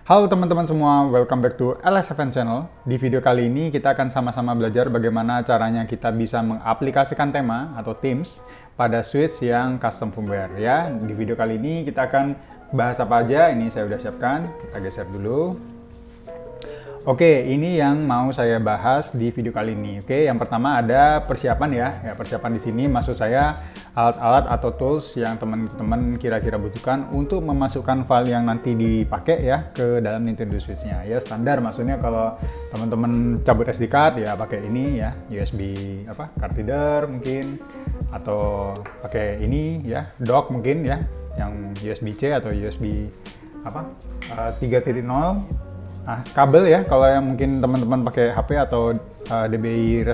Halo teman-teman semua, welcome back to LS7 Channel. Di video kali ini kita akan sama-sama belajar bagaimana caranya kita bisa mengaplikasikan tema atau themes pada switch yang custom firmware ya. Di video kali ini kita akan bahas apa aja, ini saya udah siapkan, kita geser dulu. Oke, ini yang mau saya bahas di video kali ini. Oke, yang pertama ada persiapan ya. Persiapan di sini maksud saya alat-alat atau tools yang teman-teman kira-kira butuhkan untuk memasukkan file yang nanti dipakai ya ke dalam Nintendo Switch-nya. Ya, standar maksudnya kalau teman-teman cabut SD card ya pakai ini ya, USB card reader mungkin, atau pakai ini ya, dock mungkin ya, yang USB-C atau USB 3.0. Nah, kabel ya, kalau yang mungkin teman-teman pakai HP atau DBI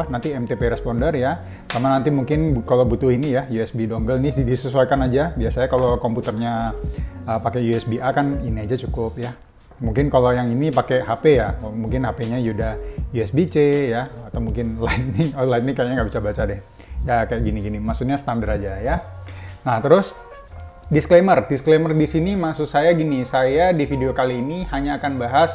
nanti MTP responder ya, sama nanti mungkin kalau butuh ini ya USB dongle, ini disesuaikan aja. Biasanya kalau komputernya pakai USB A kan ini aja cukup ya. Mungkin kalau yang ini pakai HP ya, mungkin HP-nya udah USB-C ya, atau mungkin Lightning. Oh, Lightning kayaknya nggak bisa baca deh. Ya kayak gini-gini, maksudnya standar aja ya. Nah terus disclaimer di sini maksud saya gini, saya di video kali ini hanya akan bahas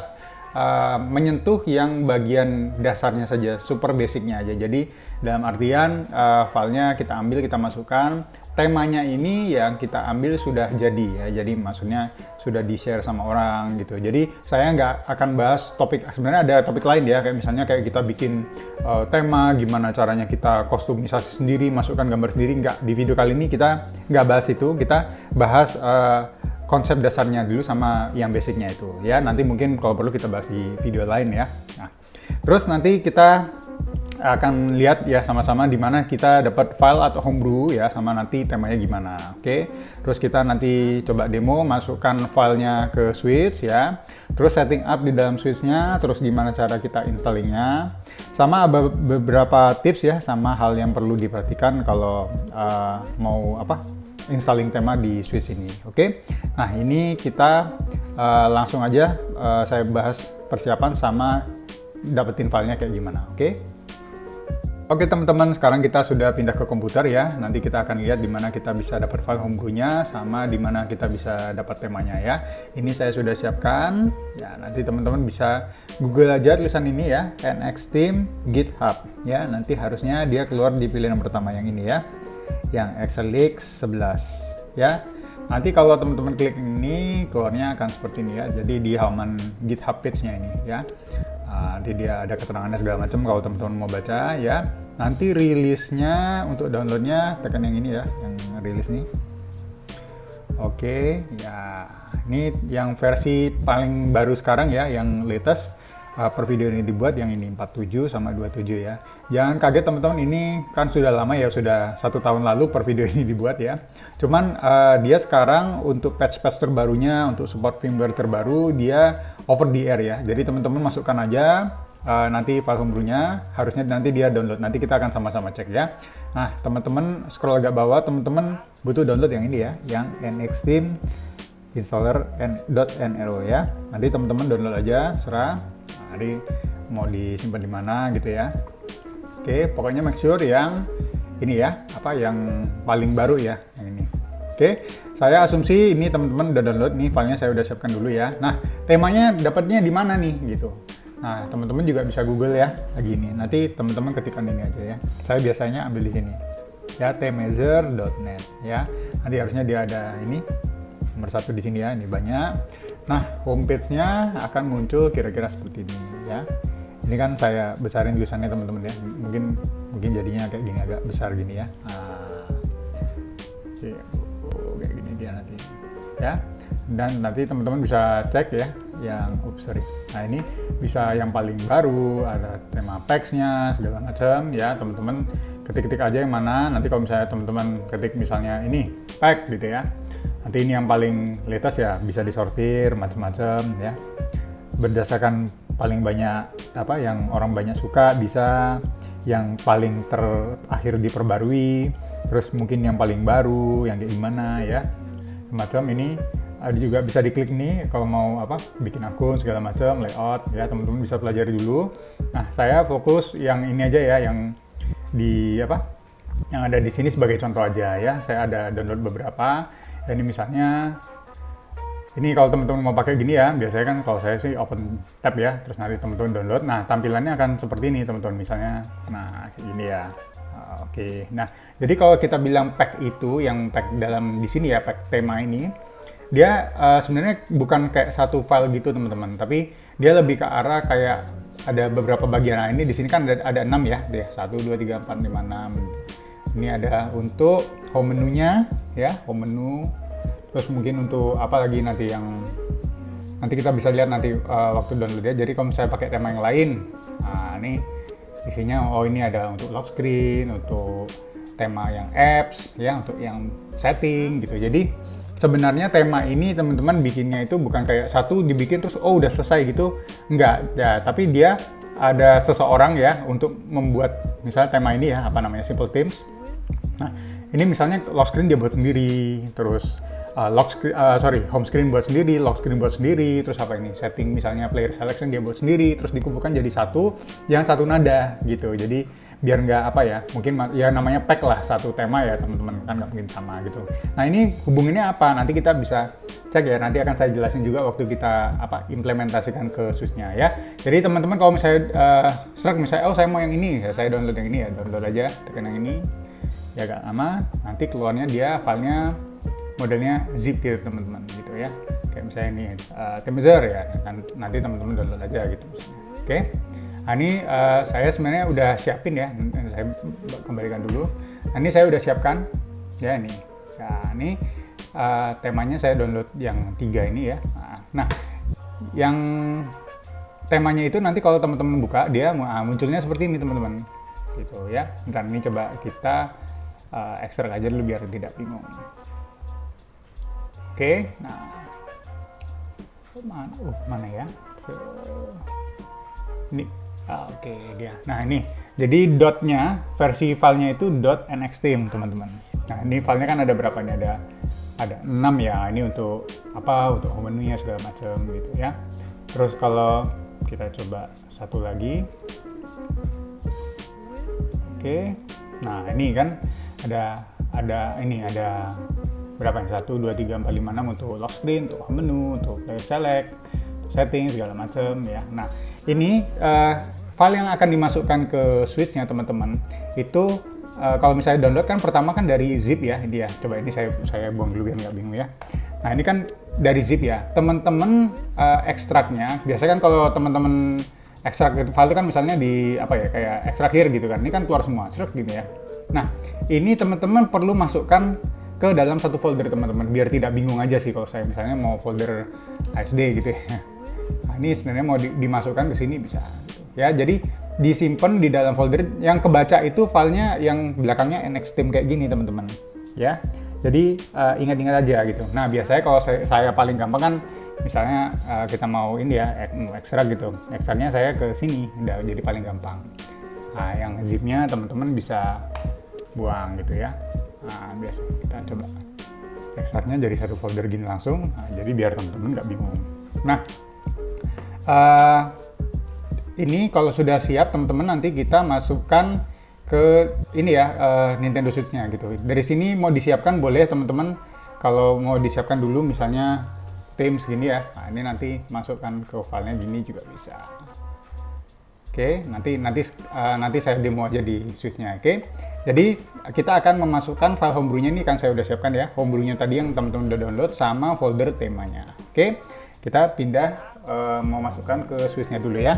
menyentuh yang bagian dasarnya saja, super basicnya aja. Jadi dalam artian filenya kita ambil, kita masukkan, temanya ini yang kita ambil sudah jadi ya, jadi maksudnya sudah di-share sama orang gitu. Jadi saya nggak akan bahas topik, sebenarnya ada topik lain ya, kayak misalnya kayak kita bikin tema, gimana caranya kita kostumisasi sendiri, masukkan gambar sendiri. Nggak, di video kali ini kita nggak bahas itu, kita bahas konsep dasarnya dulu sama yang basicnya itu ya. Nanti mungkin kalau perlu kita bahas di video lain ya. Nah, terus nanti kita akan lihat ya sama-sama di mana kita dapat file atau homebrew ya, sama nanti temanya gimana. Oke. Terus kita nanti coba demo, masukkan filenya ke switch ya. Terus setting up di dalam switchnya, terus gimana cara kita installingnya. Sama beberapa tips ya, sama hal yang perlu diperhatikan kalau mau installing tema di switch ini. Oke. Nah, ini kita langsung aja saya bahas persiapan sama dapetin filenya kayak gimana. Oke. Oke teman-teman, sekarang kita sudah pindah ke komputer ya. Nanti kita akan lihat di mana kita bisa dapat file homebrew-nya sama di mana kita bisa dapat temanya ya. Ini saya sudah siapkan. Ya, nanti teman-teman bisa Google aja tulisan ini ya, NXteam GitHub ya. Nanti harusnya dia keluar di pilihan pertama yang ini ya, yang XLX 11 ya. Nanti kalau teman-teman klik ini, keluarnya akan seperti ini ya. Jadi di halaman GitHub page-nya ini ya. Nanti dia ada keterangannya segala macam kalau teman-teman mau baca ya. Nanti rilisnya untuk downloadnya tekan yang ini ya, yang rilis nih. Oke ya, ini yang versi paling baru sekarang ya, yang latest. Per video ini dibuat yang ini 47 sama 27 ya. Jangan kaget teman-teman, ini kan sudah lama ya, sudah 1 tahun lalu per video ini dibuat ya. Cuman dia sekarang untuk patch-patch terbarunya, untuk support firmware terbaru, dia over the air ya. Jadi teman-teman masukkan aja nanti file homebrew-nya, harusnya nanti dia download. Nanti kita akan sama-sama cek ya. Nah teman-teman scroll agak bawah, teman-teman butuh download yang ini ya, yang NXteam installer.nro ya. Nanti teman-teman download aja, serah. Jadi mau disimpan di mana gitu ya. Oke, pokoknya make sure yang ini ya, yang paling baru ya, yang ini. Oke, saya asumsi ini teman-teman udah download nih filenya, saya udah siapkan dulu ya. Nah, temanya dapatnya di mana nih gitu. Nah, teman-teman juga bisa Google ya, lagi ini. Nanti teman-teman ketikkan ini aja ya. Saya biasanya ambil di sini. Ya, tmeasure.net ya. Nanti harusnya dia ada ini nomor 1 di sini ya, ini banyak. Nah, homepage-nya akan muncul kira-kira seperti ini ya. Ini kan saya besarin tulisannya teman-teman ya. Mungkin jadinya kayak gini, agak besar gini ya. Kayak gini dia nanti. Ya. Dan nanti teman-teman bisa cek ya yang Nah, ini bisa yang paling baru, ada tema packs-nya segala macam ya. Teman-teman ketik-ketik aja yang mana. Nanti kalau misalnya teman-teman ketik misalnya ini pack gitu ya. Nanti ini yang paling latest ya, bisa disortir macam-macam ya. Berdasarkan paling banyak yang orang banyak suka, bisa yang paling terakhir diperbarui, terus mungkin yang paling baru, yang kayak gimana ya. Macam ini juga bisa diklik nih kalau mau bikin akun segala macam, layout ya, teman-teman bisa pelajari dulu. Nah, saya fokus yang ini aja ya, yang di yang ada di sini sebagai contoh aja ya. Saya ada download beberapa. Ini misalnya Ini kalau teman-teman mau pakai gini ya, biasanya kan kalau saya sih open tab ya, terus nanti teman-teman download. Nah, tampilannya akan seperti ini teman-teman, misalnya, nah ini ya. Oke, nah jadi kalau kita bilang pack itu, yang pack dalam di sini ya, pack tema ini, dia sebenarnya bukan kayak satu file gitu teman-teman, tapi dia lebih ke arah kayak ada beberapa bagian. Nah ini di sini kan ada 6 ya, deh 1, 2, 3, 4, 5, 6. Ini ada untuk home menunya ya, home menu. Terus mungkin untuk apa lagi nanti yang nanti kita bisa lihat nanti waktu download ya. Jadi kalau misalnya pakai tema yang lain, nah ini isinya, oh ini ada untuk lock screen, untuk tema yang apps ya, untuk yang setting gitu. Jadi sebenarnya tema ini teman-teman bikinnya itu bukan kayak satu dibikin terus oh udah selesai gitu, enggak ya, tapi dia ada seseorang ya untuk membuat misalnya tema ini ya, apa namanya, simple themes. Nah ini misalnya lock screen dia buat sendiri, terus home screen buat sendiri, lock screen buat sendiri, terus apa ini, setting misalnya player selection dia buat sendiri, terus dikumpulkan jadi satu yang satu nada gitu. Jadi biar nggak apa ya, mungkin ya namanya pack lah satu tema ya teman-teman, kan nggak mungkin sama gitu. Nah ini hubungannya apa, nanti kita bisa cek ya, nanti akan saya jelasin juga waktu kita implementasikan ke Switch-nya ya. Jadi teman-teman kalau misalnya misalnya oh saya mau yang ini ya, saya download yang ini ya, download aja, tekan yang ini ya, agak lama nanti keluarnya dia filenya modelnya zip gitu teman-teman gitu ya, kayak misalnya ini Temizer ya, nanti teman-teman download aja gitu. Oke. Nah ini saya sebenarnya udah siapin ya, saya kembalikan dulu. Nah, ini saya udah siapkan ya ini. Nah ini temanya saya download yang 3 ini ya. Nah yang temanya itu nanti kalau teman-teman buka dia munculnya seperti ini teman-teman gitu ya. Ntar ini coba kita ekstrak aja dulu biar tidak bingung. Oke, nah mana ya? Ini, oke dia. Nah ini, jadi dotnya versi filenya itu .nxt teman-teman. Nah ini filenya kan ada berapa nih? Ada 6 ya. Ini untuk apa? Untuk home menunya segala macam gitu ya. Terus kalau kita coba satu lagi, oke. Nah ini kan ada berapa nih? 1, 2, 3, 4, 5, 6 untuk lock screen, untuk home menu, untuk player select, setting segala macam ya. Nah ini file yang akan dimasukkan ke Switch-nya teman-teman itu kalau misalnya download kan pertama kan dari zip ya, dia. Coba ini saya buang dulu biar nggak bingung ya. Nah ini kan dari zip ya, teman-teman ekstraknya biasanya kan kalau teman-teman ekstrak file itu kan misalnya di apa ya, kayak ekstrak here gitu kan, ini kan keluar semua ekstrak gini ya. Nah ini teman-teman perlu masukkan ke dalam satu folder teman-teman, biar tidak bingung aja sih kalau saya misalnya mau folder ASD gitu ya. Nah ini sebenarnya mau dimasukkan ke sini bisa gitu. Ya, jadi disimpan di dalam folder yang kebaca itu filenya yang belakangnya nxteam kayak gini teman-teman ya. Jadi ingat-ingat aja gitu. Nah biasanya kalau saya paling gampang kan misalnya kita mau ini ya, ekstrak gitu, ekstraknya saya ke sini udah jadi paling gampang. Nah yang zipnya teman-teman bisa buang gitu ya. Nah biasa kita coba ekstraknya jadi satu folder gini langsung, nah, jadi biar teman-teman nggak bingung. Nah ini kalau sudah siap teman-teman nanti kita masukkan ke ini ya, Nintendo Switch-nya gitu. Dari sini mau disiapkan boleh teman-teman, kalau mau disiapkan dulu misalnya themes gini ya, nah ini nanti masukkan ke filenya gini juga bisa. Oke, nanti saya demo aja di Switch-nya. Oke, jadi kita akan memasukkan file homebrew-nya ini kan saya udah siapkan ya, homebrew-nya tadi yang teman-teman udah download sama folder temanya. Oke, kita pindah mau masukkan ke Switch-nya dulu ya.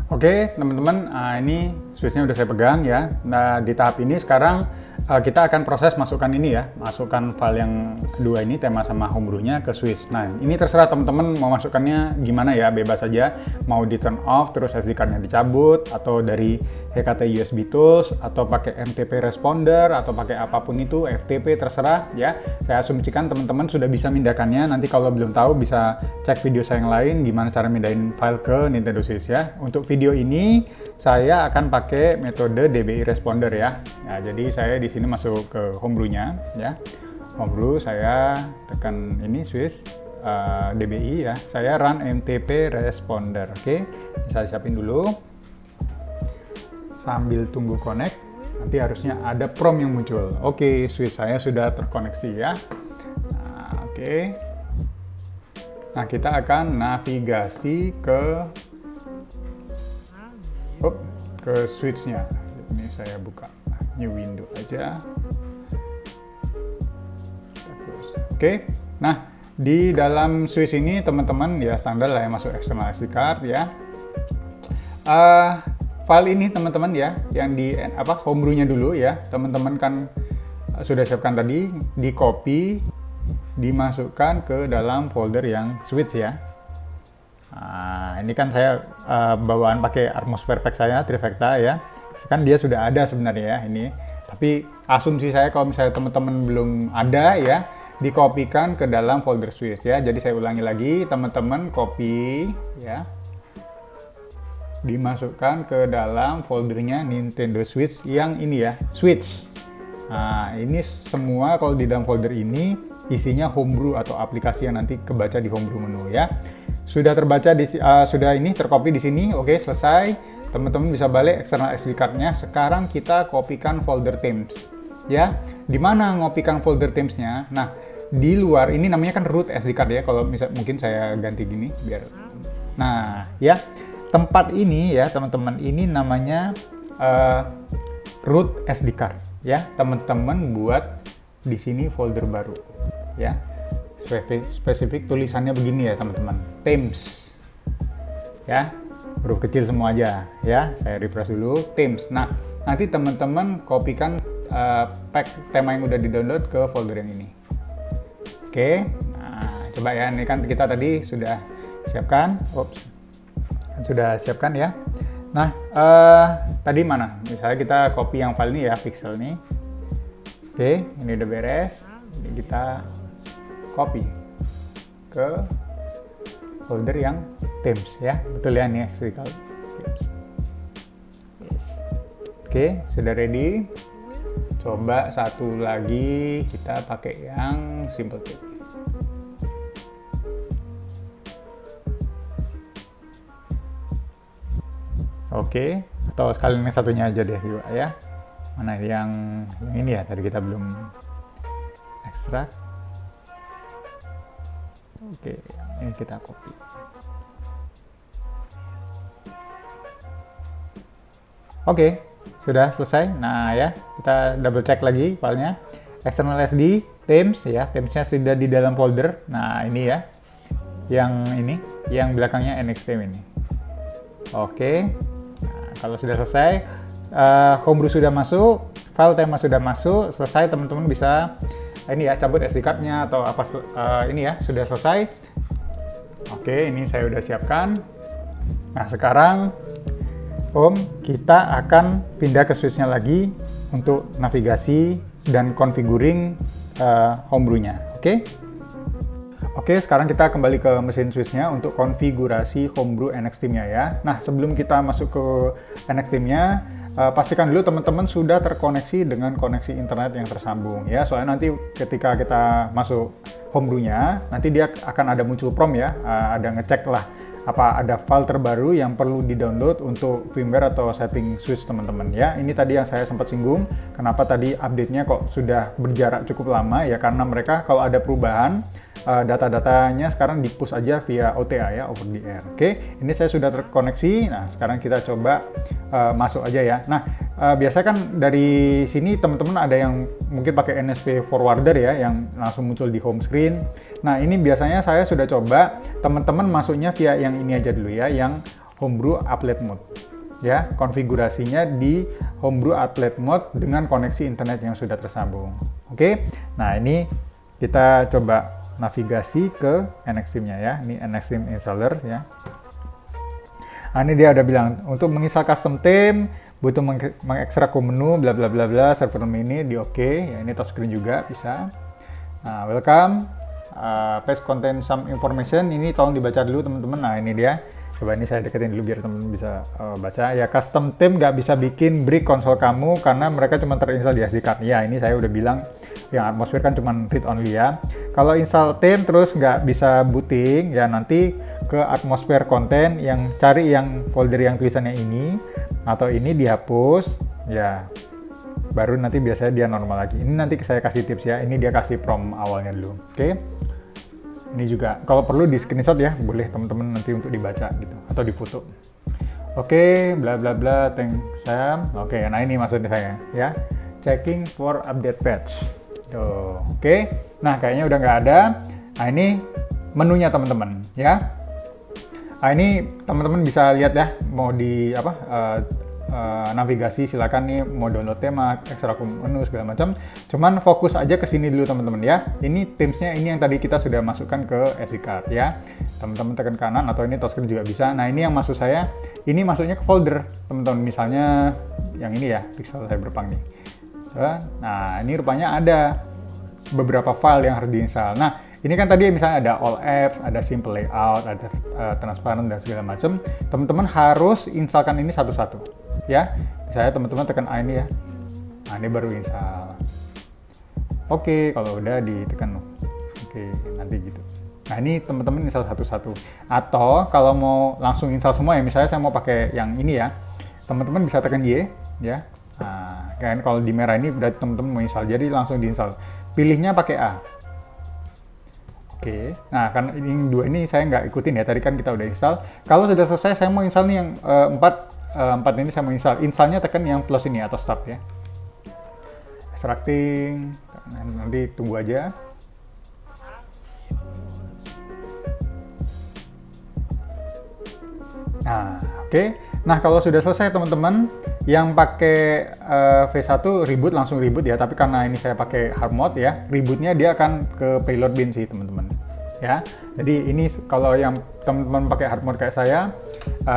Oke, teman-teman, ini Switch-nya udah saya pegang ya. Nah, di tahap ini sekarang kita akan proses masukkan ini ya, masukkan file yang kedua ini, tema sama homebrew-nya ke Switch. Nah, ini terserah teman-teman mau masukkannya gimana ya, bebas aja. Mau di turn off, terus SD card-nya dicabut, atau dari HKT USB Tools, atau pakai MTP Responder, atau pakai apapun itu, FTP, terserah ya. Saya asumsikan teman-teman sudah bisa mindahkannya. Nanti kalau belum tahu bisa cek video saya yang lain, gimana cara mindahin file ke Nintendo Switch ya. Untuk video ini, saya akan pakai metode DBI Responder ya. Nah, jadi saya di sini masuk ke homebrew-nya ya. Homebrew saya tekan ini Switch DBI ya. Saya run MTP Responder. Oke, saya siapin dulu. Sambil tunggu connect, nanti harusnya ada prompt yang muncul. Oke, Switch saya sudah terkoneksi ya. Nah, oke. Nah, kita akan navigasi ke switch-nya. Ini saya buka new window aja. Oke. Nah, di dalam switch ini teman-teman ya standar lah ya, masuk external SD card ya. File ini teman-teman ya, yang di homebrew-nya dulu ya, teman-teman kan sudah siapkan tadi, di copy, dimasukkan ke dalam folder yang switch ya. Nah, ini kan saya bawaan pakai Atmosphere Pack saya, Trifecta ya, kan dia sudah ada sebenarnya ya ini, tapi asumsi saya kalau misalnya teman-teman belum ada ya, dikopikan ke dalam folder switch ya. Jadi saya ulangi lagi, teman-teman copy ya, dimasukkan ke dalam foldernya Nintendo Switch yang ini ya, Switch. Nah, ini semua kalau di dalam folder ini isinya homebrew atau aplikasi yang nanti kebaca di homebrew menu ya. Sudah terbaca sudah ini tercopy di sini. Oke, selesai. Teman-teman bisa balik external SD card-nya. Sekarang kita kopikan folder themes ya. Di mana ngopikan folder themes-nya? Nah, di luar ini namanya kan root SD card ya. Kalau mungkin saya ganti gini biar. Nah, ya. Tempat ini ya teman-teman, ini namanya root SD card ya. Teman-teman buat di sini folder baru ya. Spesifik tulisannya begini ya teman-teman, themes ya, huruf kecil semua aja ya. Saya refresh dulu, themes. Nah, nanti teman-teman kopikan pack tema yang udah di-download ke folder yang ini. Oke, nah coba ya, ini kan kita tadi sudah siapkan. Sudah siapkan ya. Nah, tadi mana? Misalnya kita copy yang file ini ya, pixel nih. Oke, ini udah beres. Ini kita copy ke folder yang themes ya. Betul ya, nih Extrical themes. Oke, sudah ready. Coba satu lagi kita pakai yang simple theme. Oke, atau sekalian yang satunya aja deh juga ya. Mana yang ini ya, tadi kita belum ekstrak. Oke, ini kita copy. Oke, sudah selesai. Nah ya, kita double check lagi filenya. External SD, themes ya, themesnya sudah di dalam folder. Nah ini ya, yang ini, yang belakangnya NXT ini. Oke. Kalau sudah selesai, homebrew sudah masuk, file tema sudah masuk, selesai, teman-teman bisa ini ya, cabut SD card-nya atau apa ini ya, sudah selesai. Oke, ini saya udah siapkan. Nah, sekarang kita akan pindah ke switch-nya lagi untuk navigasi dan configuring homebrew-nya. Oke, sekarang kita kembali ke mesin switch-nya untuk konfigurasi homebrew NX Theme-nya ya. Nah, sebelum kita masuk ke NX Theme-nya, pastikan dulu teman-teman sudah terkoneksi dengan koneksi internet yang tersambung ya. Soalnya nanti ketika kita masuk homebrew-nya, nanti dia akan ada muncul prompt ya, ada ngecek lah apa ada file terbaru yang perlu di-download untuk firmware atau setting switch teman-teman ya. Ini tadi yang saya sempat singgung, kenapa tadi update-nya kok sudah berjarak cukup lama ya, karena mereka kalau ada perubahan data-datanya sekarang di-push aja via OTA ya, over the air. Oke, ini saya sudah terkoneksi. Nah, sekarang kita coba masuk aja ya. Nah, biasanya kan dari sini teman-teman ada yang mungkin pakai NSP forwarder ya, yang langsung muncul di home screen. Nah, ini biasanya saya sudah coba, teman-teman masuknya via yang ini aja dulu ya, yang homebrew applet mode. Ya, konfigurasinya di homebrew applet mode dengan koneksi internet yang sudah tersambung. Oke, nah ini kita coba navigasi ke NX Theme-nya ya. Ini NX Theme installer ya. Nah, ini dia udah bilang untuk menginstal custom theme butuh mengekstrak ke menu bla bla bla bla, server name ini di oke ya, ini touchscreen juga bisa. Nah, welcome. Paste contain some information, ini tolong dibaca dulu teman-teman. Nah, ini dia. Coba ini saya deketin dulu biar teman-teman bisa baca. Ya, custom theme nggak bisa bikin brick konsol kamu karena mereka cuma terinstall di SD card. Ya, ini saya udah bilang yang Atmosphere kan cuma read only ya. Kalau install theme terus nggak bisa booting, ya nanti ke Atmosphere content yang cari yang folder yang tulisannya ini atau ini dihapus ya, baru nanti biasanya dia normal lagi. Ini nanti saya kasih tips ya, ini dia kasih prompt awalnya dulu. Oke. Ini juga kalau perlu di screenshot ya, boleh teman-teman nanti untuk dibaca gitu atau difoto. Oke, bla bla bla, thank Sam. Oke, nah ini maksudnya saya ya. Checking for update patch. Tuh, oke. Nah, kayaknya udah nggak ada. Nah, ini menunya teman-teman ya. Nah, ini teman-teman bisa lihat ya, mau di apa navigasi, silakan nih mau download tema, ekstrak menu segala macam. Cuman fokus aja ke sini dulu teman-teman ya. Ini Teams-nya ini yang tadi kita sudah masukkan ke SD card ya. Teman-teman tekan kanan atau ini touchscreen juga bisa. Nah, ini yang maksud saya, ini masuknya ke folder teman-teman. Misalnya yang ini ya, Pixel Cyberpunk nih. Nah, ini rupanya ada beberapa file yang harus diinstal. Nah, ini kan tadi misalnya ada all apps, ada simple layout, ada transparent dan segala macam. Teman-teman harus instalkan ini satu-satu, ya. Misalnya teman-teman tekan A ini ya. Nah, ini baru install. Oke, kalau udah ditekan oke, nanti gitu. Nah, ini teman-teman install satu-satu. Atau kalau mau langsung install semua ya, misalnya saya mau pakai yang ini ya, teman-teman bisa tekan Y, ya. Nah, kan kalau di merah ini berarti teman-teman mau install, jadi langsung diinstal. Pilihnya pakai A. Oke, nah kan ini dua ini saya nggak ikutin ya, tadi kan kita udah install. Kalau sudah selesai, saya mau install nih yang 4 ini saya mau install. Installnya tekan yang plus ini atau start ya. Extracting, nanti tunggu aja. Nah, oke. Nah, kalau sudah selesai teman-teman, yang pakai V1 reboot langsung reboot ya, tapi karena ini saya pakai hard mode ya, rebootnya dia akan ke payload bin sih teman-teman. Ya, jadi ini kalau yang teman-teman pakai hard mode kayak saya,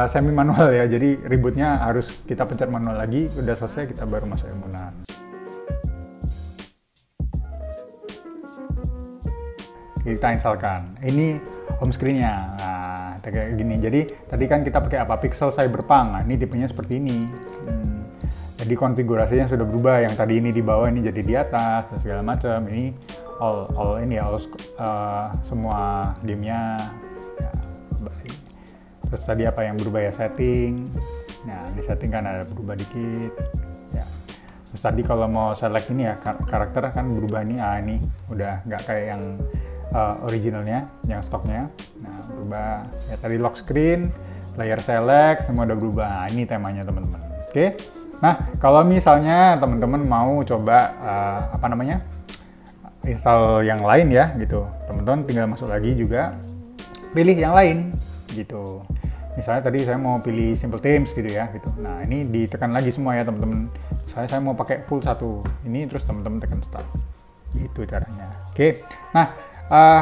semi manual ya, jadi rebootnya harus kita pencet manual lagi, udah selesai kita baru masuk ilmunan. Kita instalkan. Ini home screen-nya. Nah, kayak gini. Jadi tadi kan kita pakai apa? Pixel Cyberpunk. Nah, ini tipenya seperti ini. Jadi konfigurasinya sudah berubah. Yang tadi ini di bawah ini jadi di atas dan segala macam. Ini all ini ya, semua game-nya. Ya, terus tadi apa yang berubah ya, setting. Nah, di setting kan ada berubah dikit. Ya. Terus tadi kalau mau select ini ya, karakter kan berubah nih. Ah, ini udah nggak kayak yang originalnya, yang stoknya. Nah, berubah ya, tadi lock screen, player select, semua udah berubah. Nah, ini temanya teman-teman. Oke. Nah, kalau misalnya teman-teman mau coba install yang lain ya gitu, teman-teman tinggal masuk lagi juga, pilih yang lain gitu. Misalnya tadi saya mau pilih Simple Themes gitu ya gitu. Nah, ini ditekan lagi semua ya teman-teman. Saya mau pakai full satu ini, terus teman-teman tekan start. Itu caranya. Oke. Nah,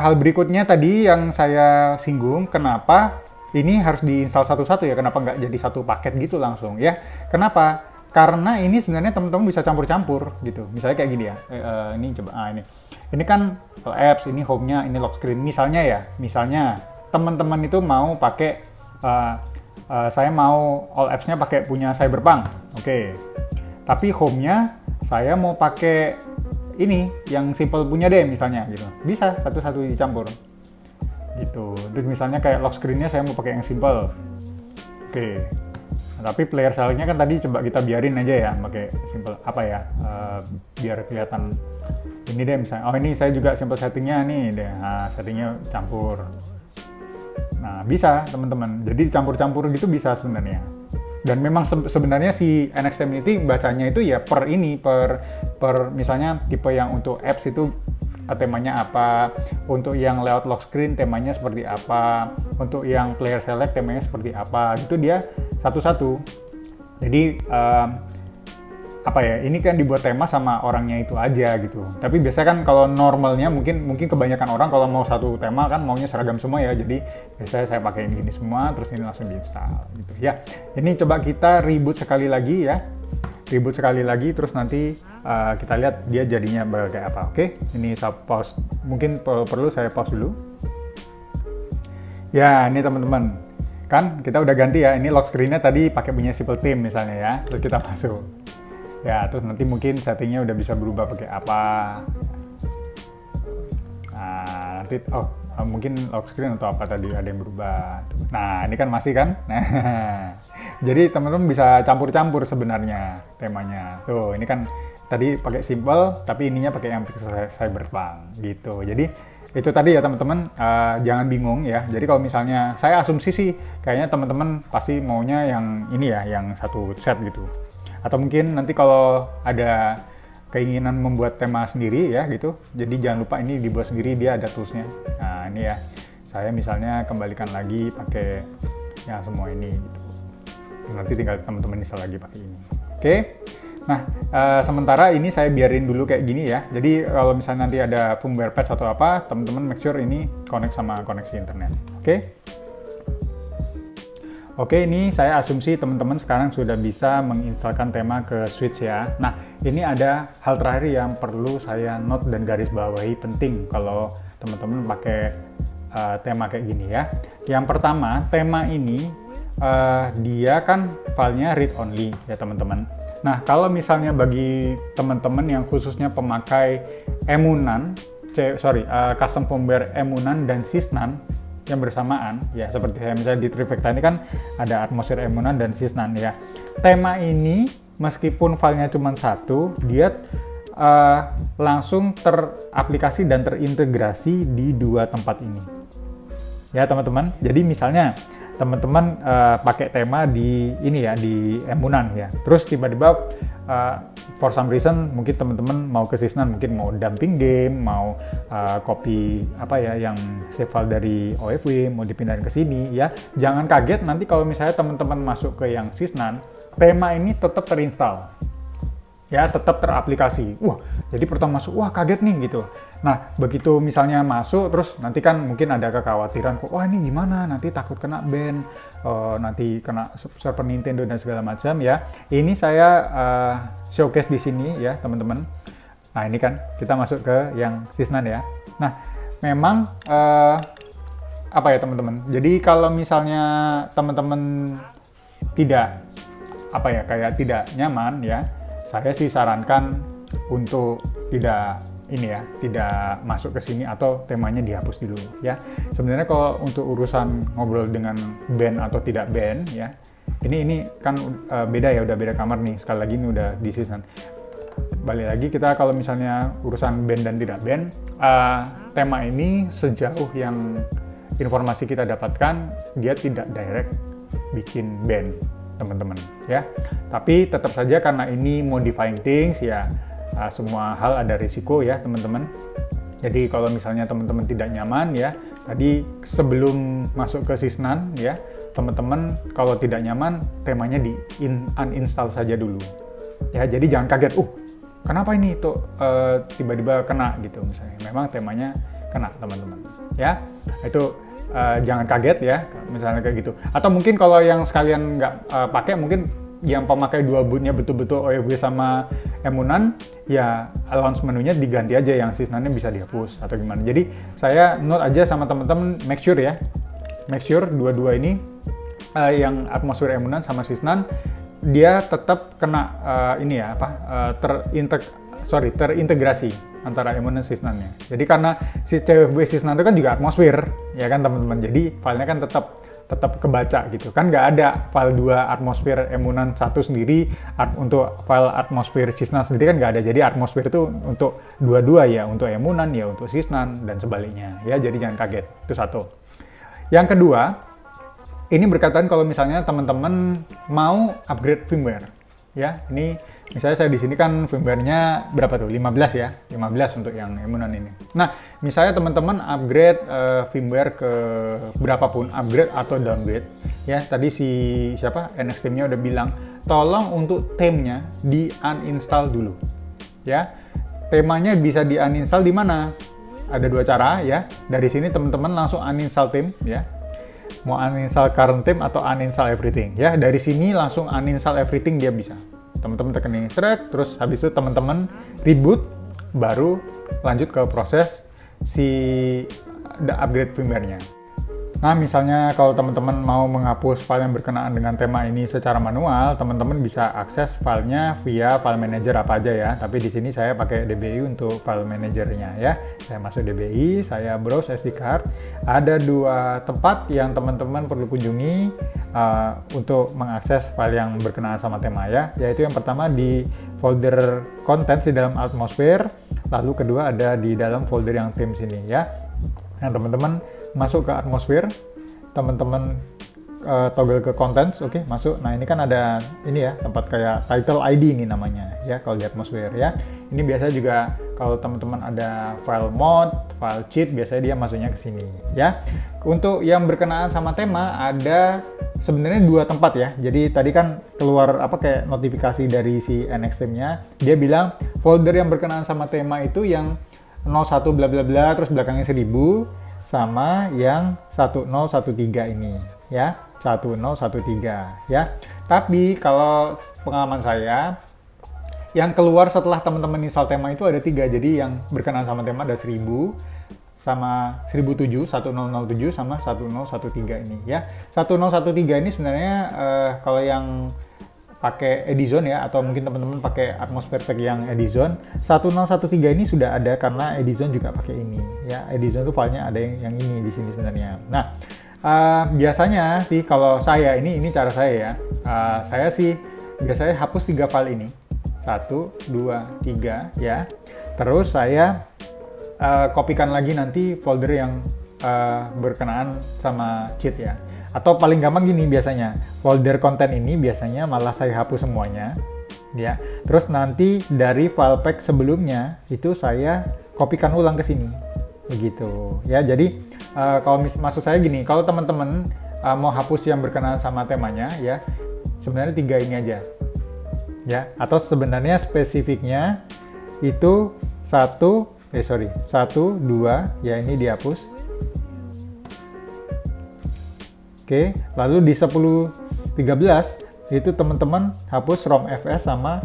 hal berikutnya tadi yang saya singgung, kenapa ini harus diinstal satu-satu ya, kenapa nggak jadi satu paket gitu langsung ya. Kenapa? Karena ini sebenarnya teman-teman bisa campur-campur gitu. Misalnya kayak gini ya, ini coba, ini kan apps, ini home-nya, ini lock screen. Misalnya teman-teman itu mau pakai, saya mau all apps-nya pakai punya Cyberpunk, oke. Tapi home-nya saya mau pakai ini yang simple punya deh misalnya gitu, bisa satu-satu dicampur gitu. Terus misalnya kayak lock screen-nya saya mau pakai yang simple, oke. Nah, tapi player select-nya kan tadi coba kita biarin aja ya, pakai simple apa ya, biar kelihatan ini deh misalnya. Oh, ini saya juga simple settingnya nih deh, nah, settingnya campur. Nah, bisa teman-teman, jadi campur-campur gitu bisa sebenarnya. Dan memang sebenarnya si NXT bacanya itu ya per misalnya tipe yang untuk apps itu temanya apa, untuk yang layout lock screen temanya seperti apa, untuk yang player select temanya seperti apa, gitu dia satu-satu. Jadi ini kan dibuat tema sama orangnya itu aja gitu. Tapi biasanya kan kalau normalnya mungkin kebanyakan orang kalau mau satu tema kan maunya seragam semua ya. Jadi biasanya saya pakai ini semua, terus ini langsung diinstal gitu ya. Ini coba kita reboot sekali lagi ya. Reboot sekali lagi, terus nanti kita lihat dia jadinya kayak apa. Oke, ini saya pause. Mungkin perlu saya pause dulu. Ya, ini teman-teman. Kan kita udah ganti ya. Ini lock screen-nya tadi pakai punya Simple Theme misalnya ya. Terus kita masuk. Ya, terus nanti mungkin settingnya udah bisa berubah pakai apa. Nah, nanti mungkin lock screen atau apa tadi ada yang berubah. Nah, ini kan masih kan. Nah, jadi teman-teman bisa campur-campur sebenarnya temanya. Tuh, ini kan tadi pakai simple, tapi ininya pakai yang Pixel Cyberpunk gitu. Jadi itu tadi ya teman-teman, jangan bingung ya. Jadi kalau misalnya saya asumsi sih kayaknya teman-teman pasti maunya yang ini ya, yang satu set gitu. Atau mungkin nanti kalau ada keinginan membuat tema sendiri ya gitu, jadi jangan lupa ini dibuat sendiri, dia ada toolsnya. Nah ini ya, saya misalnya kembalikan lagi pakai yang semua ini gitu. Nanti tinggal teman-teman install lagi pakai ini. Oke. Nah, sementara ini saya biarin dulu kayak gini ya. Jadi kalau misalnya nanti ada firmware patch atau apa, teman-teman make sure ini connect sama koneksi internet. Oke? Oke, ini saya asumsi teman-teman sekarang sudah bisa menginstalkan tema ke Switch ya. Nah, ini ada hal terakhir yang perlu saya note dan garis bawahi penting kalau teman-teman pakai tema kayak gini ya. Yang pertama, tema ini dia kan filenya read only ya teman-teman. Nah, kalau misalnya bagi teman-teman yang khususnya pemakai emunan, custom firmware emunan dan sysnan yang bersamaan, ya seperti saya misalnya di Trifecta ini kan ada atmosfer emunan dan sysnan ya. Tema ini meskipun filenya cuma satu, dia langsung teraplikasi dan terintegrasi di dua tempat ini. Ya teman-teman, jadi misalnya teman-teman pakai tema di ini ya, di emunan ya, terus tiba-tiba for some reason mungkin teman-teman mau ke sysnan, mungkin mau dumping game, mau copy apa ya yang save file dari OFW mau dipindahin ke sini ya, jangan kaget nanti kalau misalnya teman-teman masuk ke yang sysnan, tema ini tetap terinstall ya, tetap teraplikasi. Wah, jadi pertama masuk, wah kaget nih gitu. Nah, begitu misalnya masuk, terus nanti kan mungkin ada kekhawatiran, wah ini gimana, nanti takut kena ban, nanti kena server Nintendo dan segala macam ya. Ini saya showcase di sini ya teman-teman. Nah ini kan, kita masuk ke yang sysnan ya. Nah, memang apa ya teman-teman, jadi kalau misalnya teman-teman tidak, apa ya, kayak tidak nyaman ya, saya sih sarankan untuk tidak ini ya, tidak masuk ke sini atau temanya dihapus dulu ya. Sebenarnya kalau untuk urusan ngobrol dengan band atau tidak band ya, ini kan beda ya, udah beda kamar nih. Sekali lagi ini udah di sysnan. Balik lagi kita kalau misalnya urusan band dan tidak band, tema ini sejauh yang informasi kita dapatkan dia tidak direct bikin band teman-teman ya. Tapi tetap saja karena ini modifying things ya, semua hal ada risiko ya teman-teman. Jadi kalau misalnya teman-teman tidak nyaman ya, tadi sebelum masuk ke sysnan ya, teman-teman kalau tidak nyaman temanya di uninstall saja dulu ya. Jadi jangan kaget, kenapa ini tuh tiba-tiba kena gitu misalnya. Memang temanya kena teman-teman ya. Itu jangan kaget ya misalnya kayak gitu. Atau mungkin kalau yang sekalian nggak pakai, mungkin yang pemakai dua bootnya betul-betul OFW sama emunan ya, launch menunya diganti aja, yang sysnannya bisa dihapus atau gimana. Jadi saya note aja sama teman-teman, make sure ya, make sure dua-dua ini yang atmosfer emunan sama sysnan dia tetap kena ini ya apa, terintegrasi antara emunan sysnannya. Jadi karena si CFB sysnan itu kan juga atmosfer ya kan teman-teman, jadi filenya kan tetap kebaca gitu kan, nggak ada file 2 atmosfer emunan satu sendiri, untuk file atmosfer sysnan sendiri kan nggak ada. Jadi atmosfer itu untuk dua-dua ya, untuk emunan ya, untuk sysnan dan sebaliknya ya. Jadi jangan kaget, itu satu. Yang kedua, ini berkaitan kalau misalnya teman-teman mau upgrade firmware ya. Ini misalnya saya di sini kan firmware-nya berapa tuh? 15 ya, 15 untuk yang emunan ini. Nah, misalnya teman-teman upgrade firmware ke berapapun, upgrade atau downgrade ya. Tadi si siapa NXTeam-nya udah bilang, tolong untuk theme-nya di uninstall dulu ya. Temanya bisa di uninstall di mana? Ada dua cara ya. Dari sini teman-teman langsung uninstall theme ya. Mau uninstall current theme atau uninstall everything ya. Dari sini langsung uninstall everything dia bisa. Teman-teman tekan ini track, terus habis itu teman-teman reboot, baru lanjut ke proses si upgrade firmware-nya. Nah, misalnya kalau teman-teman mau menghapus file yang berkenaan dengan tema ini secara manual, teman-teman bisa akses filenya via file manager apa aja ya. Tapi di sini saya pakai DBI untuk file manajernya ya. Saya masuk DBI, saya browse SD card. Ada dua tempat yang teman-teman perlu kunjungi untuk mengakses file yang berkenaan sama tema ya. Yaitu yang pertama di folder contents di dalam atmosphere, lalu kedua ada di dalam folder yang themes ini ya. Nah, teman-teman masuk ke atmosphere, teman-teman toggle ke contents, oke, masuk. Nah, ini kan ada ini ya, tempat kayak title ID ini namanya ya kalau di atmosphere ya. Ini biasanya juga kalau teman-teman ada file mode, file cheat, biasanya dia masuknya ke sini ya. Untuk yang berkenaan sama tema ada sebenarnya dua tempat ya. Jadi tadi kan keluar apa kayak notifikasi dari si NXT-nya, dia bilang folder yang berkenaan sama tema itu yang 01 bla bla bla terus belakangnya 1000 sama yang 1013 ini ya, 1013 ya. Tapi kalau pengalaman saya yang keluar setelah teman-teman install tema itu ada 3. Jadi yang berkenaan sama tema ada 1000 sama 1007, 1007 sama 1013 ini ya. 1013 ini sebenarnya kalau yang pakai Edizone ya, atau mungkin teman-teman pakai Atmosphere Pack yang Edizone, 1013 ini sudah ada karena Edizone juga pakai ini ya. Edizone itu filenya ada yang ini di sini sebenarnya. Nah, biasanya sih kalau saya ini cara saya ya. Saya sih biasanya hapus 3 file ini. 1, 2, 3 ya. Terus saya kopikan lagi nanti folder yang berkenaan sama cheat ya. Atau paling gampang gini biasanya, folder konten ini biasanya malah saya hapus semuanya ya. Terus nanti dari file pack sebelumnya itu saya kopikan ulang ke sini. Begitu ya. Jadi kalau maksud saya gini, kalau teman-teman mau hapus yang berkenaan sama temanya ya, sebenarnya 3 ini aja. Ya, atau sebenarnya spesifiknya itu 1, 2 ya, ini dihapus. Oke, lalu di 1013 itu teman-teman hapus ROM FS sama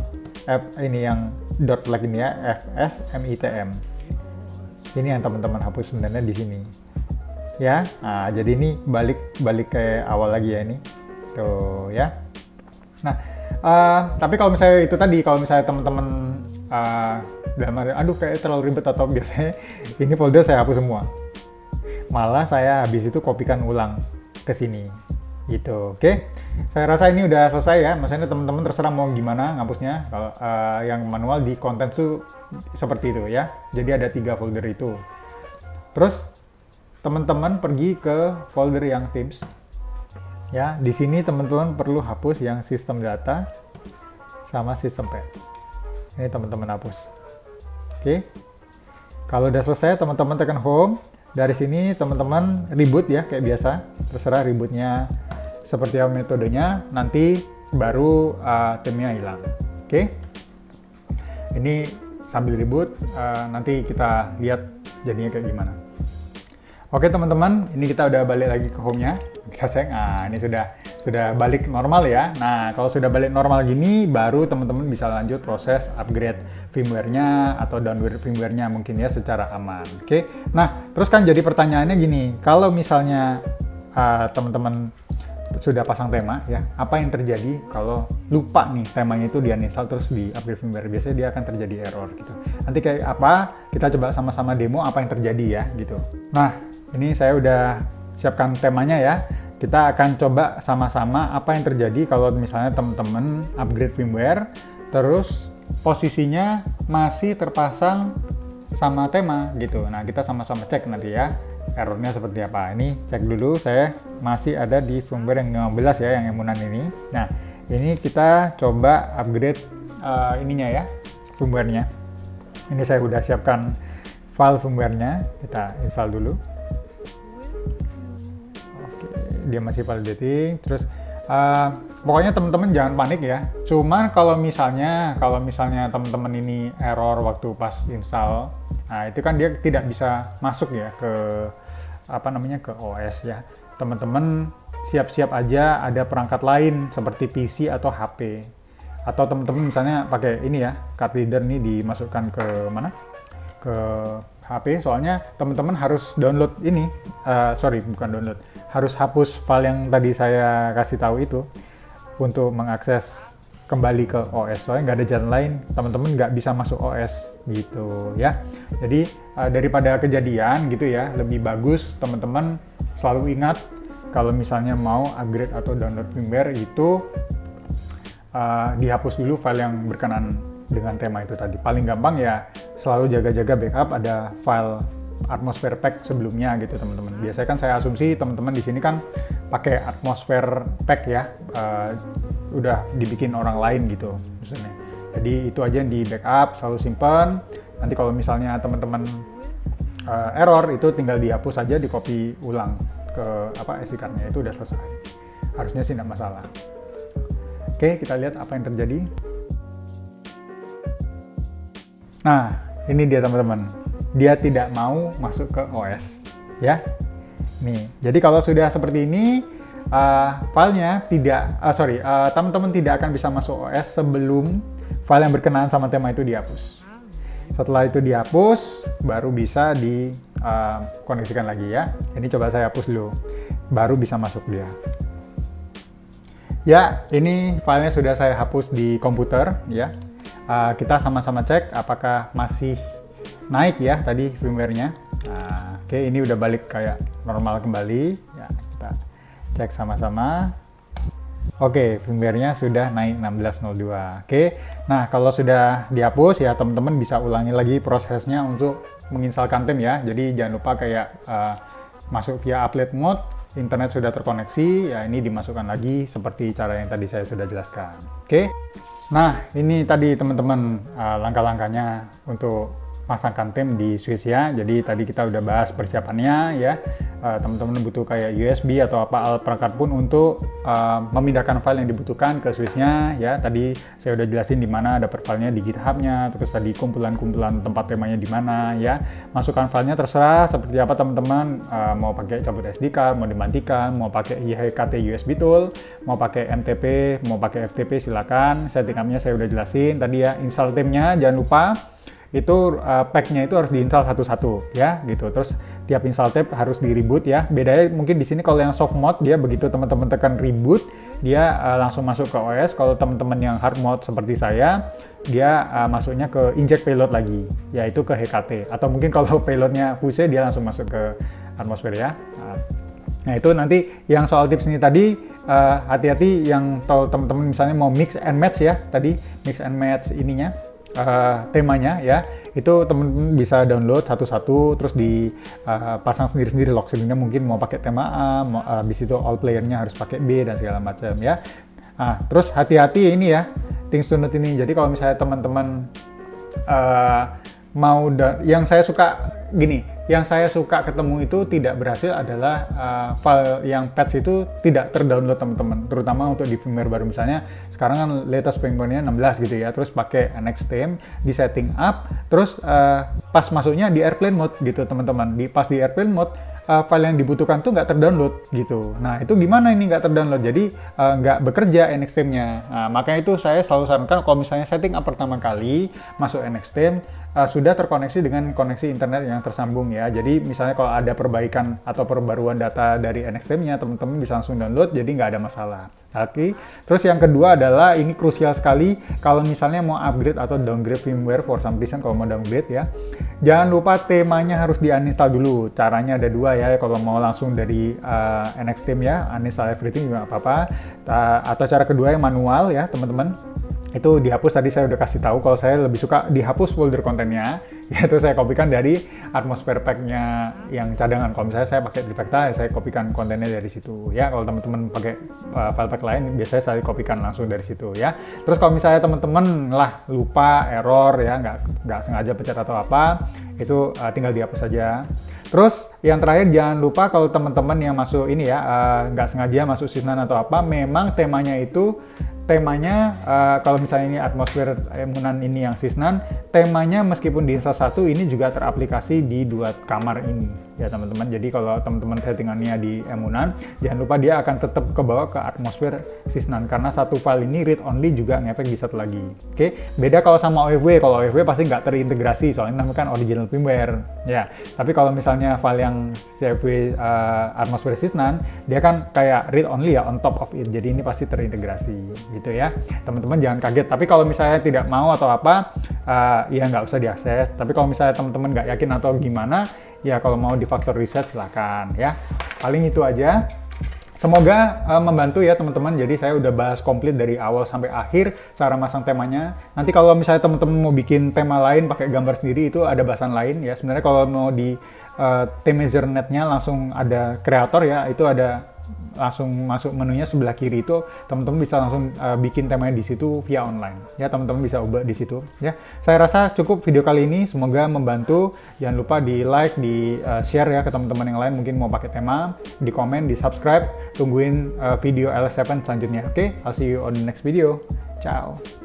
ini yang dot flag ini ya, FS MITM. Ini yang teman-teman hapus sebenarnya di sini. Ya, nah, jadi ini balik ke awal lagi ya ini. Tuh ya. Nah, tapi kalau misalnya itu tadi, kalau misalnya teman-teman dalam arti, aduh kayak terlalu ribet atau biasanya ini folder saya hapus semua. Malah saya habis itu kopikan ulang ke sini gitu. Oke, saya rasa ini udah selesai ya. Maksudnya teman-teman terserah mau gimana ngapusnya. Kalau yang manual di konten tuh seperti itu ya. Jadi ada 3 folder itu. Terus teman-teman pergi ke folder yang Teams ya. Di sini teman-teman perlu hapus yang sistem data sama sistem patch. Ini teman-teman hapus. Oke, kalau udah selesai teman-teman tekan home. Dari sini teman-teman reboot ya kayak biasa, terserah rebootnya seperti apa metodenya, nanti baru theme-nya hilang. Oke, ini sambil reboot nanti kita lihat jadinya kayak gimana. Oke teman-teman, ini kita udah balik lagi ke home-nya. Kita cek, nah ini sudah balik normal ya. Nah kalau sudah balik normal gini, baru teman-teman bisa lanjut proses upgrade firmware-nya atau downgrade firmware-nya mungkin ya secara aman. Oke, nah terus kan jadi pertanyaannya gini, kalau misalnya teman-teman sudah pasang tema ya, apa yang terjadi kalau lupa nih temanya itu di uninstall terus di upgrade firmware? Biasanya dia akan terjadi error gitu. Nanti kayak apa, kita coba sama-sama demo apa yang terjadi ya gitu. Nah ini saya udah siapkan temanya ya. Kita akan coba sama-sama apa yang terjadi kalau misalnya teman-teman upgrade firmware terus posisinya masih terpasang sama tema gitu. Nah kita sama-sama cek nanti ya errornya seperti apa. Ini cek dulu, saya masih ada di firmware yang 15 ya, yang emunan ini. Nah ini kita coba upgrade ininya ya, firmware-nya. Ini saya udah siapkan file firmware-nya, kita install dulu. Dia masih validating. Terus pokoknya teman-teman jangan panik ya. Cuman kalau misalnya teman-teman ini error waktu pas install, nah itu kan dia tidak bisa masuk ya ke ke OS ya. Teman-teman siap-siap aja ada perangkat lain seperti PC atau HP. Atau teman-teman misalnya pakai ini ya, card reader nih dimasukkan ke mana? Ke HP, soalnya teman-teman harus download ini, bukan download, harus hapus file yang tadi saya kasih tahu itu untuk mengakses kembali ke OS, soalnya nggak ada jalan lain, teman-teman nggak bisa masuk OS gitu ya. Jadi daripada kejadian gitu ya, lebih bagus teman-teman selalu ingat kalau misalnya mau upgrade atau download firmware itu dihapus dulu file yang berkenaan dengan tema itu tadi. Paling gampang ya selalu jaga-jaga backup, ada file atmosphere pack sebelumnya gitu teman-teman. Biasanya kan saya asumsi teman-teman di sini kan pakai atmosphere pack ya, udah dibikin orang lain gitu maksudnya. Jadi itu aja yang di backup, selalu simpan. Nanti kalau misalnya teman-teman error itu tinggal dihapus aja, di copy ulang ke SD card-nya, itu udah selesai. Harusnya sih tidak masalah. Oke, kita lihat apa yang terjadi. Nah, ini dia teman-teman. Dia tidak mau masuk ke OS, ya. Nih, jadi kalau sudah seperti ini, filenya tidak, teman-teman tidak akan bisa masuk OS sebelum file yang berkenaan sama tema itu dihapus. Setelah itu dihapus, baru bisa dikoneksikan lagi ya. Ini coba saya hapus dulu, baru bisa masuk dia. Ya, ini filenya sudah saya hapus di komputer ya. Kita sama-sama cek apakah masih naik ya tadi firmware-nya. Oke, ini udah balik kayak normal kembali. Ya, kita cek sama-sama. Oke, firmware-nya sudah naik 16.02. Oke, nah kalau sudah dihapus ya teman-teman bisa ulangi lagi prosesnya untuk menginstalkan tem ya. Jadi jangan lupa kayak masuk via upload mode, internet sudah terkoneksi, ya ini dimasukkan lagi seperti cara yang tadi saya sudah jelaskan. Oke, nah ini tadi teman-teman langkah-langkahnya untuk pasangkan tem di switch ya. Jadi tadi kita udah bahas persiapannya ya. Teman-teman butuh kayak USB atau apa alat perangkat pun untuk memindahkan file yang dibutuhkan ke switch-nya ya. Tadi saya udah jelasin di mana ada filenya di GitHub-nya, terus tadi kumpulan-kumpulan tempat temanya di mana ya. Masukkan filenya terserah seperti apa teman-teman, mau pakai cabut SD card, mau dimatikan, mau pakai HKT USB tool, mau pakai MTP, mau pakai FTP silakan. Setting up-nya saya udah jelasin tadi ya. Install temnya jangan lupa itu pack-nya itu harus diinstal satu-satu ya gitu. Terus tiap install tab harus di reboot ya. Bedanya mungkin di sini kalau yang soft mode dia begitu teman-teman tekan reboot dia langsung masuk ke OS. Kalau teman-teman yang hard mode seperti saya dia masuknya ke inject payload lagi, yaitu ke HKT. Atau mungkin kalau payloadnya Fuse dia langsung masuk ke atmosphere ya. Nah itu nanti yang soal tips ini tadi hati-hati yang tahu teman-teman misalnya mau mix and match ya, tadi mix and match ininya temanya ya, itu teman-teman bisa download satu-satu terus dipasang sendiri-sendiri lock screen-nya, mungkin mau pakai tema A, habis itu all player-nya harus pakai B dan segala macam ya. Terus hati-hati ini ya, things to note ini. Jadi kalau misalnya teman-teman yang saya suka gini, yang saya suka ketemu itu tidak berhasil adalah file yang patch itu tidak terdownload teman-teman, terutama untuk di firmware baru. Misalnya sekarang kan latest firmware-nya 16 gitu ya, terus pakai NXTM di setting up, terus pas masuknya di airplane mode gitu teman-teman, pas di airplane mode file yang dibutuhkan tuh nggak terdownload gitu. Nah itu gimana ini nggak terdownload? Jadi nggak bekerja NXTM-nya. Makanya itu saya selalu sarankan kalau misalnya setting up pertama kali masuk NXTM sudah terkoneksi dengan koneksi internet yang tersambung ya. Jadi misalnya kalau ada perbaikan atau perbaruan data dari NXTM-nya teman-teman bisa langsung download, jadi nggak ada masalah. Oke. Terus yang kedua adalah ini krusial sekali kalau misalnya mau upgrade atau downgrade firmware for some reason, kalau mau downgrade ya. Jangan lupa temanya harus di-uninstall dulu. Caranya ada dua ya, kalau mau langsung dari NXTM ya, uninstall everything juga apa-apa. Atau cara kedua yang manual ya teman-teman. Itu dihapus, tadi saya udah kasih tahu kalau saya lebih suka dihapus folder kontennya, yaitu saya kopikan dari atmosphere pack-nya yang cadangan. Kalau misalnya saya pakai Trifecta, ya saya kopikan kontennya dari situ ya. Kalau teman-teman pakai file pack lain, biasanya saya kopikan langsung dari situ ya. Terus kalau misalnya teman-teman lupa, error ya, nggak sengaja pencet atau apa, itu tinggal dihapus saja. Terus yang terakhir jangan lupa kalau teman-teman yang masuk ini ya, nggak sengaja masuk Sysnan atau apa, memang temanya kalau misalnya ini atmosfer Emunan ini yang Sysnan, temanya meskipun di install satu ini juga teraplikasi di dua kamar ini ya teman-teman. Jadi kalau teman-teman settingannya di Emunan, jangan lupa dia akan tetap kebawa ke atmosfer Sysnan karena satu file ini read only juga ngefek di satu lagi. Oke, beda kalau sama OFW. Kalau OFW pasti nggak terintegrasi soalnya namanya kan original firmware ya. Tapi kalau misalnya file yang CFW atmosfer Sysnan, dia kan kayak read only ya on top of it. Jadi ini pasti terintegrasi gitu ya. Teman-teman jangan kaget. Tapi kalau misalnya tidak mau atau apa, ya nggak usah diakses. Tapi kalau misalnya teman-teman nggak yakin atau gimana, ya kalau mau di factory reset silakan ya. Paling itu aja. Semoga membantu ya teman-teman. Jadi saya udah bahas komplit dari awal sampai akhir cara masang temanya. Nanti kalau misalnya teman-teman mau bikin tema lain pakai gambar sendiri, itu ada bahasan lain ya. Sebenarnya kalau mau di theme Ethernet-nya langsung ada kreator ya, itu ada langsung masuk menunya sebelah kiri itu, teman-teman bisa langsung bikin temanya di situ via online ya, teman-teman bisa ubah di situ ya. Saya rasa cukup video kali ini, semoga membantu. Jangan lupa di like, di share ya ke teman-teman yang lain mungkin mau pakai tema, di komen, di subscribe. Tungguin video LS7 selanjutnya. Oke, I'll see you on the next video. Ciao.